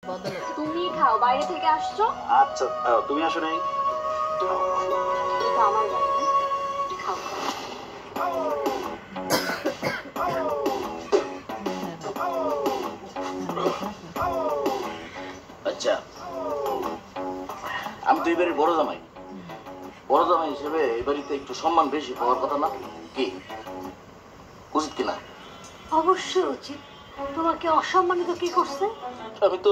তুমি খাও, বাইরে থেকে আসছো। আচ্ছা তুমি আসো নাই। এটা আমার বাড়ি, খাও। আচ্ছা আমি তো এবারে বড় জামাই, বড় জামাই হিসেবে এই বাড়িতে একটু সম্মান বেশি পাওয়ার কথা না? কি উচিত কিনা? অবশ্যই উচিত। তোমাকে অসম্মানিত কি করছে? আমি তো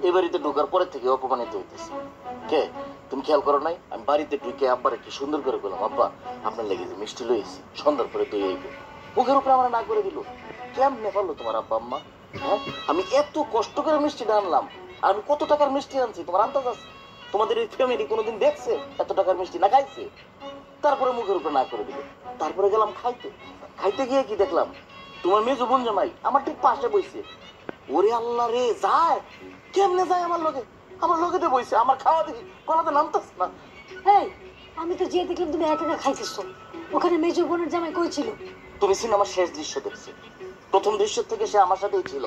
এই বাড়িতে ঢোকার পরে থেকে অপমানিত হইতেছি। কে তুমি খেয়াল করো নাই? আমি বাড়িতে ঢুকে আব্বারে কি সুন্দর করে বললাম, আব্বা আপনার লেগে যে মিষ্টি লইছি সন্ধ্যার পরে তুই আইবে, মুখের উপরে আমার না করে দিল। কেমনে পারলো তোমার আব্বা আম্মা? হ্যাঁ আমি এত কষ্ট করে মিষ্টিটা আনলাম, আর আমি কত টাকার মিষ্টি আনছি তোমার আন্দাজ আছে? তোমাদের এই ফ্যামিলি কোনোদিন দেখছে এত টাকার মিষ্টি না খাইছে? তারপরে মুখের উপরে না করে দিল। তারপরে গেলাম খাইতে, খাইতে গিয়ে কি দেখলাম তোমার মেজো বোন জামাই আমার ঠিক পাশে বইছে। ওরে আল্লাহ রে, যায় কেমনে যায় আমার লগে, আমার লগে তো বইছে, আমার খাওয়া দেখি গলাতে নামতেছে না। এই আমি তো যে দেখলাম তুমি একা একা খাইতেছো, ওখানে মেজো বোনের জামাই কই ছিল? তুমি সিনেমার শেষ দৃশ্য দেখছো, প্রথম দৃশ্য থেকে সে আমার সাথেই ছিল,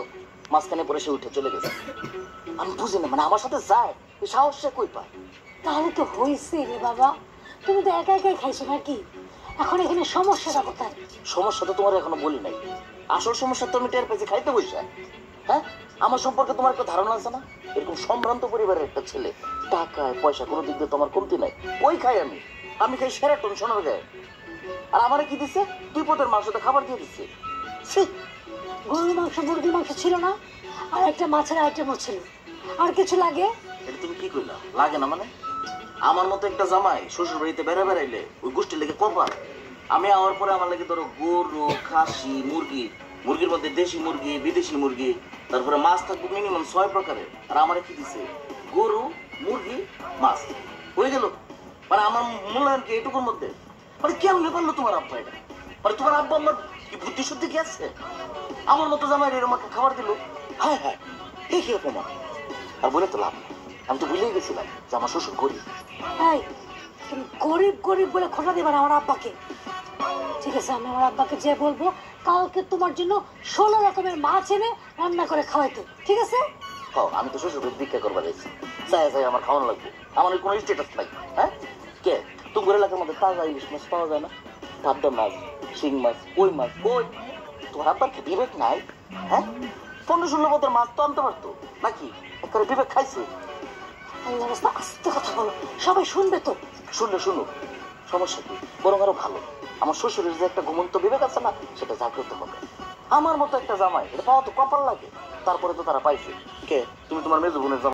মাঝখানে পরে সে উঠে চলে গেছে। আমি বুঝি না, মানে আমার সাথে যায় এই সাহস সে কই পায়? তাহলে তো হয়েছে রে বাবা, তুমি তো একা একাই খাইছো নাকি? এখন এখানে সমস্যাটা কোথায়? সমস্যা তো তোমার এখনো বলি নাই। আসল সমস্যা তো আমি টের পেয়েছি খাইতে বসে। হ্যাঁ আমার সম্পর্কে তোমার একটা ধারণা আছে না? এরকম সম্ভ্রান্ত পরিবারের একটা ছেলে, টাকায় পয়সা কোনো দিক দিয়ে তোমার কমতি নাই। ওই খাই আমি, আমি খাই সেরাটন সোনার গায়ে। আর আমারে কি দিচ্ছে? 2 পদের মাংসতে খাবার দিয়ে দিচ্ছে। গরুর মাংস মুরগির মাংস ছিল না, আর একটা মাছের আইটেমও ছিল। আর কিছু লাগে? এটা তুমি কি কইলা? লাগে না মানে? আমার মতো একটা জামাই শ্বশুর বাড়িতে বেড়া বেড়াইলে ওই গোষ্ঠীর লেগে কপাল। আমি আওয়ার পরে আমার লাগে ধরো গরু, খাসি, মুরগি, মুরগির মধ্যে দেশি মুরগি, বিদেশি মুরগি, তারপরে মাছ থাকবে মিনিমাম 6 প্রকারের। আর আমারে কি দিছে? গরু, মুরগি, মাছ। হয়ে গেল। মানে আমার মূল্যায়ন কি এটুকুর মধ্যে? মানে কেমনে পারলো তোমার আব্বা এটা? মানে তোমার আব্বা আমার কি বুদ্ধি শুদ্ধি কি আছে? আমার মতো জামাই এরকম একটা খাবার দিল। হ্যাঁ হ্যাঁ কি অপমান। আর বলে তো লাভ নেই, আমি তো ভুলেই গেছিলাম যে আমার শ্বশুর গরিব। এই তুমি গরিব গরিব বলে খোটা দেবে না আমার আব্বাকে। ঠিক আছে, আমি আমার আব্বাকে যে বলবো কালকে তোমার জন্য 16 রকমের মাছ এনে রান্না করে খাওয়াইতে, ঠিক আছে? আমি তো শ্বশুর ভিক্ষা করবার যাইছি, চাই চাই আমার খাওয়ানো লাগবে, আমার কোনো স্টেটাস নাই। হ্যাঁ কে তোমার এলাকার মধ্যে তাজা ইলিশ মাছ পাওয়া যায় না? পাবদা মাছ, শিং মাছ, কই মাছ, কই? তোমার আব্বার কি বিবেক নাই? হ্যাঁ 15-16 পদের মাছ তো আনতে পারতো নাকি? একবারে বিবেক খাইছে? আল্লাহ রাস্তা আস্তে কথা বলো, সবাই শুনবে তো। শুনলে শুনুক, সমস্যা কি? বরং আরো ভালো, আমার শ্বশুরের যে একটা ঘুমন্ত বিবেক আছে না, সেটা জাগ্রত হবে। আমার মতো একটা জামাই এটা পাওয়া তো কপাল লাগে। তারপরে তো তারা পাইছে। কে তুমি তোমার মেজো বোনের জামাই